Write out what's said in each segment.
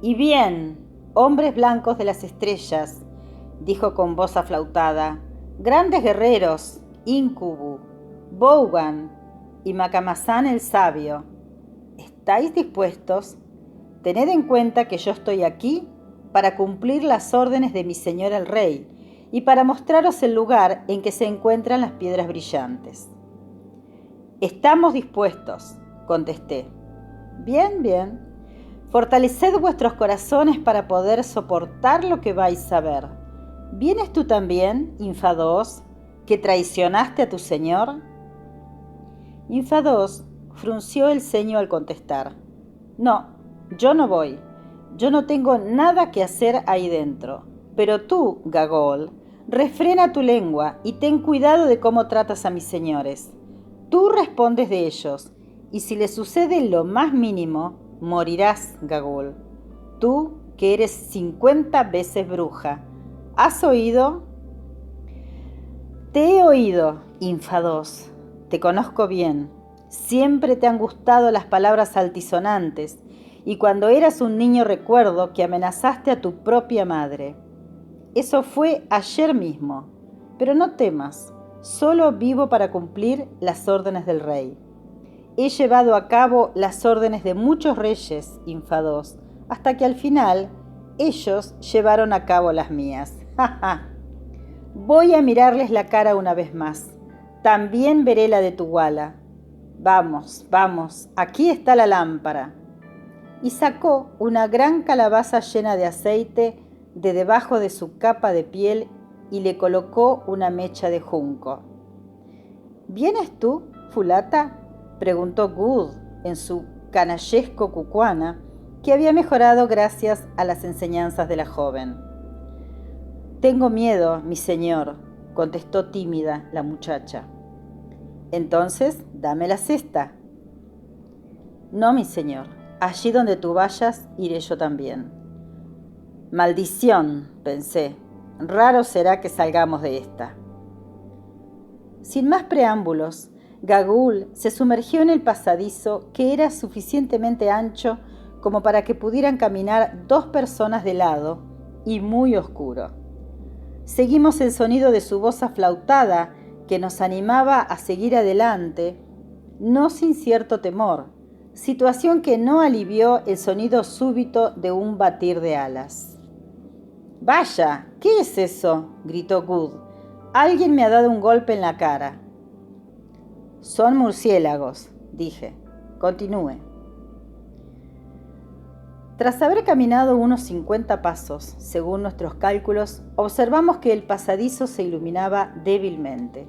Y bien, hombres blancos de las estrellas, dijo con voz aflautada, grandes guerreros, Incubu, Bougan y Macamazán el sabio, ¿estáis dispuestos? Tened en cuenta que yo estoy aquí para cumplir las órdenes de mi señor el rey y para mostraros el lugar en que se encuentran las piedras brillantes. Estamos dispuestos, contesté. Bien, bien. Fortaleced vuestros corazones para poder soportar lo que vais a ver. ¿Vienes tú también, Infados, que traicionaste a tu señor? Infados frunció el ceño al contestar. No, yo no voy. Yo no tengo nada que hacer ahí dentro. Pero tú, Gagol, refrena tu lengua y ten cuidado de cómo tratas a mis señores. Tú respondes de ellos, y si les sucede lo más mínimo, morirás, Gagol. Tú, que eres 50 veces bruja. ¿Has oído? Te he oído, Infados. Te conozco bien. Siempre te han gustado las palabras altisonantes, y cuando eras un niño recuerdo que amenazaste a tu propia madre. Eso fue ayer mismo, pero no temas, solo vivo para cumplir las órdenes del rey. He llevado a cabo las órdenes de muchos reyes, Infados, hasta que al final ellos llevaron a cabo las mías. Voy a mirarles la cara una vez más. También veré la de Tuwala. Vamos, vamos, aquí está la lámpara. Y sacó una gran calabaza llena de aceite de debajo de su capa de piel y le colocó una mecha de junco. ¿Vienes tú, Fulata?, preguntó Good en su canallesco cucuana, que había mejorado gracias a las enseñanzas de la joven. Tengo miedo, mi señor, contestó tímida la muchacha. Entonces, dame la cesta. No, mi señor, allí donde tú vayas, iré yo también. Maldición, pensé, raro será que salgamos de esta. Sin más preámbulos, Gagul se sumergió en el pasadizo que era suficientemente ancho como para que pudieran caminar 2 personas de lado y muy oscuro. Seguimos el sonido de su voz aflautada que nos animaba a seguir adelante, no sin cierto temor, situación que no alivió el sonido súbito de un batir de alas. «¡Vaya! ¿Qué es eso?», gritó Good. «Alguien me ha dado un golpe en la cara». «Son murciélagos», dije. «Continúe». Tras haber caminado unos 50 pasos, según nuestros cálculos, observamos que el pasadizo se iluminaba débilmente.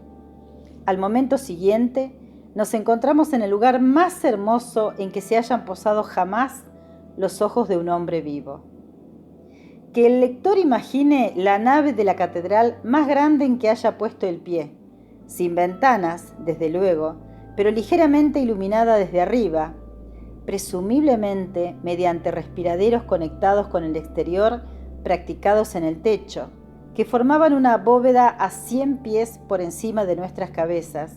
Al momento siguiente, nos encontramos en el lugar más hermoso en que se hayan posado jamás los ojos de un hombre vivo. Que el lector imagine la nave de la catedral más grande en que haya puesto el pie, sin ventanas, desde luego, pero ligeramente iluminada desde arriba, presumiblemente mediante respiraderos conectados con el exterior practicados en el techo, que formaban una bóveda a 100 pies por encima de nuestras cabezas,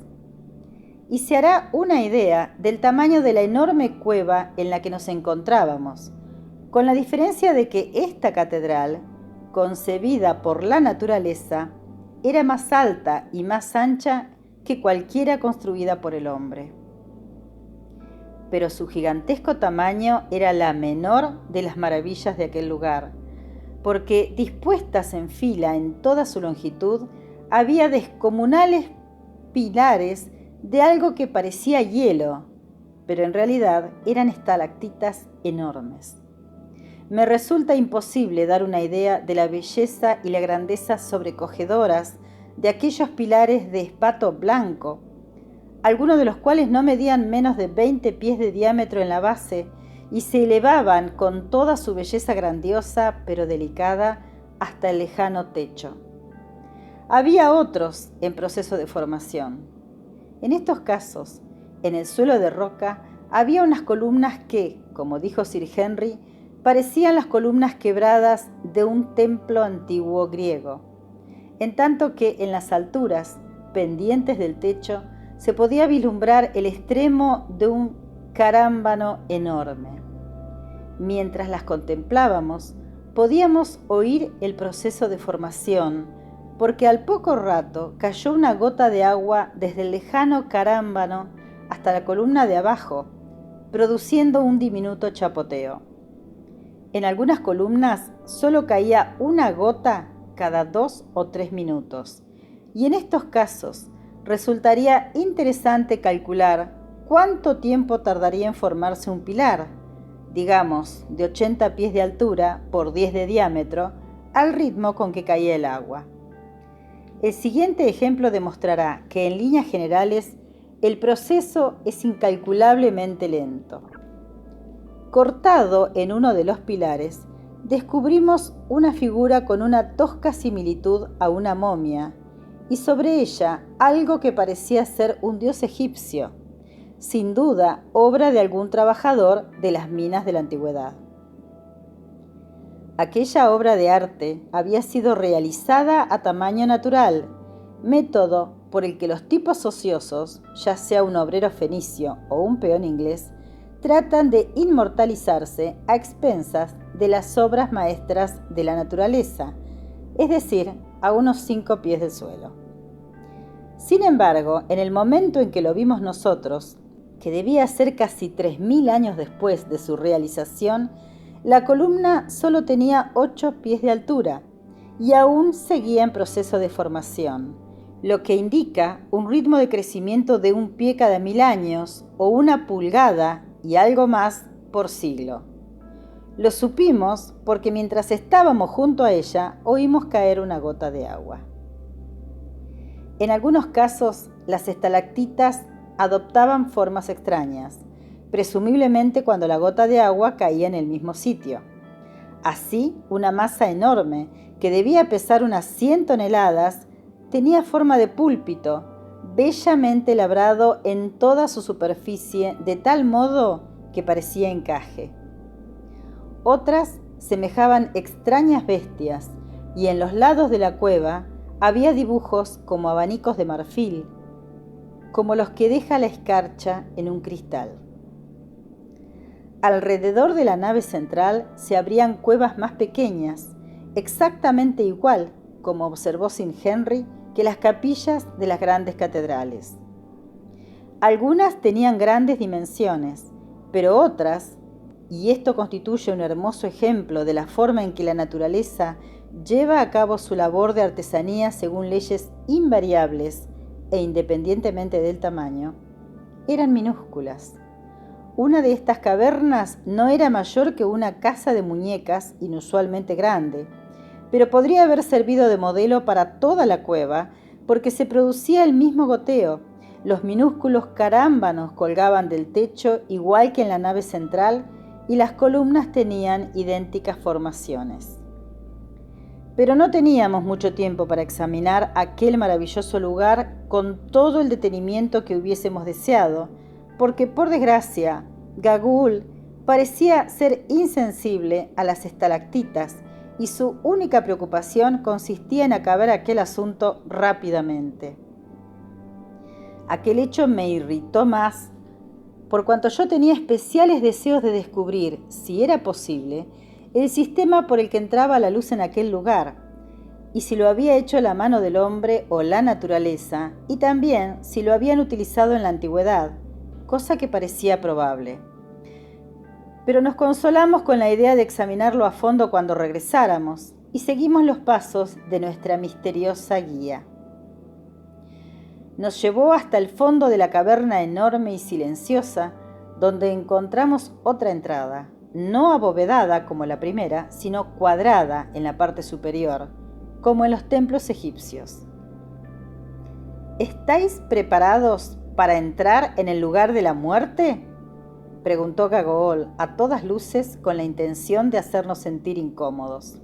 y se hará una idea del tamaño de la enorme cueva en la que nos encontrábamos, con la diferencia de que esta catedral, concebida por la naturaleza, era más alta y más ancha que cualquiera construida por el hombre. Pero su gigantesco tamaño era la menor de las maravillas de aquel lugar, porque dispuestas en fila en toda su longitud, había descomunales pilares de algo que parecía hielo, pero en realidad eran estalactitas enormes. Me resulta imposible dar una idea de la belleza y la grandeza sobrecogedoras de aquellos pilares de espato blanco, algunos de los cuales no medían menos de 20 pies de diámetro en la base y se elevaban con toda su belleza grandiosa pero delicada hasta el lejano techo. Había otros en proceso de formación. En estos casos, en el suelo de roca había unas columnas que, como dijo Sir Henry, parecían las columnas quebradas de un templo antiguo griego, en tanto que en las alturas, pendientes del techo, se podía vislumbrar el extremo de un carámbano enorme. Mientras las contemplábamos, podíamos oír el proceso de formación, porque al poco rato cayó una gota de agua desde el lejano Carámbano hasta la columna de abajo, produciendo un diminuto chapoteo. En algunas columnas solo caía una gota cada 2 o 3 minutos, y en estos casos resultaría interesante calcular cuánto tiempo tardaría en formarse un pilar, digamos de 80 pies de altura por 10 de diámetro, al ritmo con que caía el agua. El siguiente ejemplo demostrará que en líneas generales el proceso es incalculablemente lento. Cortado en uno de los pilares, descubrimos una figura con una tosca similitud a una momia, y sobre ella algo que parecía ser un dios egipcio, sin duda obra de algún trabajador de las minas de la antigüedad. Aquella obra de arte había sido realizada a tamaño natural, método por el que los tipos ociosos, ya sea un obrero fenicio o un peón inglés, tratan de inmortalizarse a expensas de las obras maestras de la naturaleza, es decir, a unos 5 pies del suelo. Sin embargo, en el momento en que lo vimos nosotros, que debía ser casi 3000 años después de su realización, la columna solo tenía 8 pies de altura y aún seguía en proceso de formación, lo que indica un ritmo de crecimiento de 1 pie cada 1000 años o 1 pulgada y algo más por siglo. Lo supimos porque mientras estábamos junto a ella oímos caer una gota de agua. En algunos casos, las estalactitas adoptaban formas extrañas, presumiblemente cuando la gota de agua caía en el mismo sitio. Así, una masa enorme, que debía pesar unas 100 toneladas, tenía forma de púlpito, bellamente labrado en toda su superficie, de tal modo que parecía encaje. Otras semejaban extrañas bestias, y en los lados de la cueva había dibujos como abanicos de marfil, como los que deja la escarcha en un cristal. Alrededor de la nave central se abrían cuevas más pequeñas, exactamente igual, como observó Sir Henry, que las capillas de las grandes catedrales. Algunas tenían grandes dimensiones, pero otras, y esto constituye un hermoso ejemplo de la forma en que la naturaleza lleva a cabo su labor de artesanía según leyes invariables e independientemente del tamaño, eran minúsculas. Una de estas cavernas no era mayor que una casa de muñecas inusualmente grande, pero podría haber servido de modelo para toda la cueva porque se producía el mismo goteo. Los minúsculos carámbanos colgaban del techo igual que en la nave central y las columnas tenían idénticas formaciones. Pero no teníamos mucho tiempo para examinar aquel maravilloso lugar con todo el detenimiento que hubiésemos deseado, porque por desgracia, Gagul parecía ser insensible a las estalactitas y su única preocupación consistía en acabar aquel asunto rápidamente. Aquel hecho me irritó más, por cuanto yo tenía especiales deseos de descubrir, si era posible, el sistema por el que entraba la luz en aquel lugar, y si lo había hecho la mano del hombre o la naturaleza, y también si lo habían utilizado en la antigüedad, cosa que parecía probable. Pero nos consolamos con la idea de examinarlo a fondo cuando regresáramos, y seguimos los pasos de nuestra misteriosa guía. Nos llevó hasta el fondo de la caverna enorme y silenciosa, donde encontramos otra entrada, no abovedada como la primera, sino cuadrada en la parte superior, como en los templos egipcios. ¿Estáis preparados para entrar en el lugar de la muerte?, preguntó Gagol, a todas luces con la intención de hacernos sentir incómodos.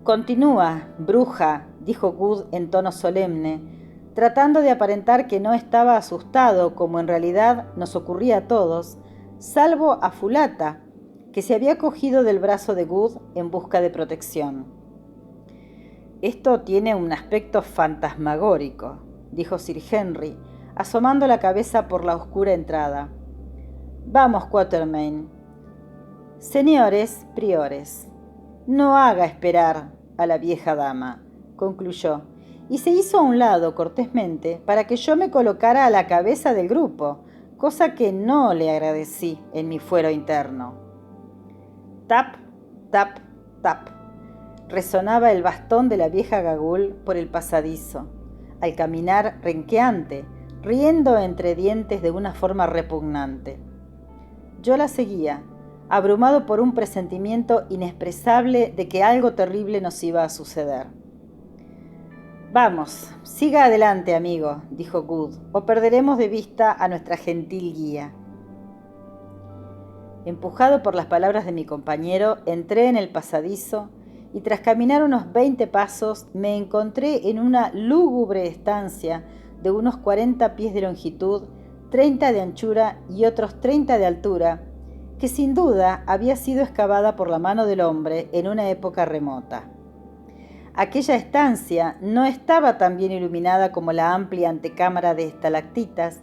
Continúa, bruja, dijo Good en tono solemne, tratando de aparentar que no estaba asustado, como en realidad nos ocurría a todos, salvo a Fulata, que se había cogido del brazo de Good en busca de protección. Esto tiene un aspecto fantasmagórico, dijo Sir Henry, asomando la cabeza por la oscura entrada. Vamos, Quatermain. Señores priores, no haga esperar a la vieja dama, concluyó, y se hizo a un lado cortésmente para que yo me colocara a la cabeza del grupo, cosa que no le agradecí en mi fuero interno. Tap, tap, tap. Resonaba el bastón de la vieja Gagul por el pasadizo, al caminar renqueante, riendo entre dientes de una forma repugnante. Yo la seguía, abrumado por un presentimiento inexpresable de que algo terrible nos iba a suceder. Vamos, siga adelante, amigo, dijo Good, o perderemos de vista a nuestra gentil guía. Empujado por las palabras de mi compañero, entré en el pasadizo y tras caminar unos 20 pasos me encontré en una lúgubre estancia de unos 40 pies de longitud, 30 de anchura y otros 30 de altura, que sin duda había sido excavada por la mano del hombre en una época remota. Aquella estancia no estaba tan bien iluminada como la amplia antecámara de estalactitas,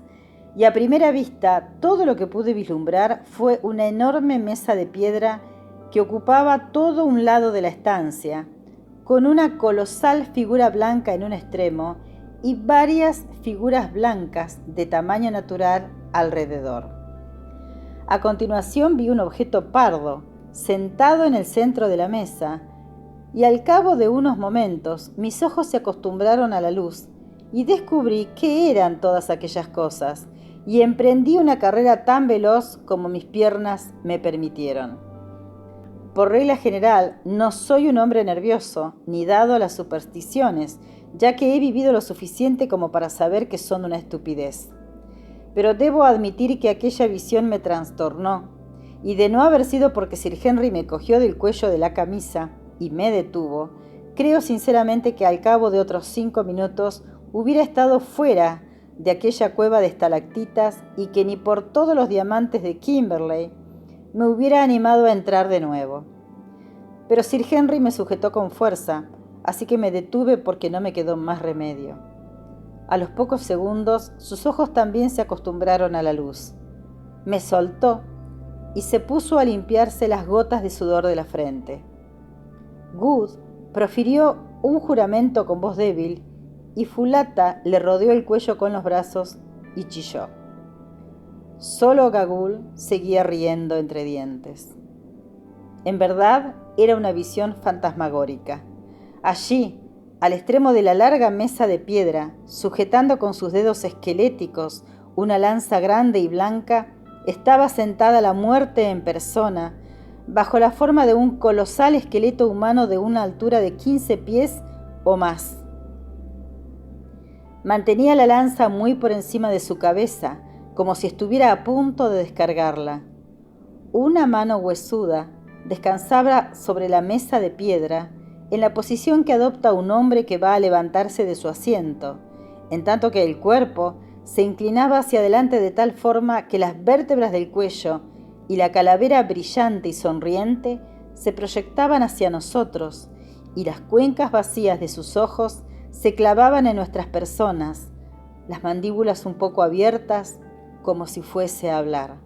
y a primera vista todo lo que pude vislumbrar fue una enorme mesa de piedra que ocupaba todo un lado de la estancia, con una colosal figura blanca en un extremo y varias figuras blancas de tamaño natural alrededor. A continuación vi un objeto pardo, sentado en el centro de la mesa, y al cabo de unos momentos mis ojos se acostumbraron a la luz y descubrí qué eran todas aquellas cosas, y emprendí una carrera tan veloz como mis piernas me permitieron. Por regla general, no soy un hombre nervioso, ni dado a las supersticiones, ya que he vivido lo suficiente como para saber que son una estupidez. Pero debo admitir que aquella visión me trastornó, y de no haber sido porque Sir Henry me cogió del cuello de la camisa y me detuvo, creo sinceramente que al cabo de otros 5 minutos hubiera estado fuera de aquella cueva de estalactitas y que ni por todos los diamantes de Kimberley me hubiera animado a entrar de nuevo. Pero Sir Henry me sujetó con fuerza, así que me detuve porque no me quedó más remedio. A los pocos segundos, sus ojos también se acostumbraron a la luz. Me soltó y se puso a limpiarse las gotas de sudor de la frente. Good profirió un juramento con voz débil y Fulata le rodeó el cuello con los brazos y chilló. Solo Gagul seguía riendo entre dientes. En verdad, era una visión fantasmagórica. Allí, al extremo de la larga mesa de piedra, sujetando con sus dedos esqueléticos una lanza grande y blanca, estaba sentada la muerte en persona, bajo la forma de un colosal esqueleto humano de una altura de 15 pies o más. Mantenía la lanza muy por encima de su cabeza, como si estuviera a punto de descargarla. Una mano huesuda descansaba sobre la mesa de piedra, en la posición que adopta un hombre que va a levantarse de su asiento, en tanto que el cuerpo se inclinaba hacia adelante de tal forma que las vértebras del cuello y la calavera brillante y sonriente se proyectaban hacia nosotros, y las cuencas vacías de sus ojos se clavaban en nuestras personas, las mandíbulas un poco abiertas, como si fuese a hablar.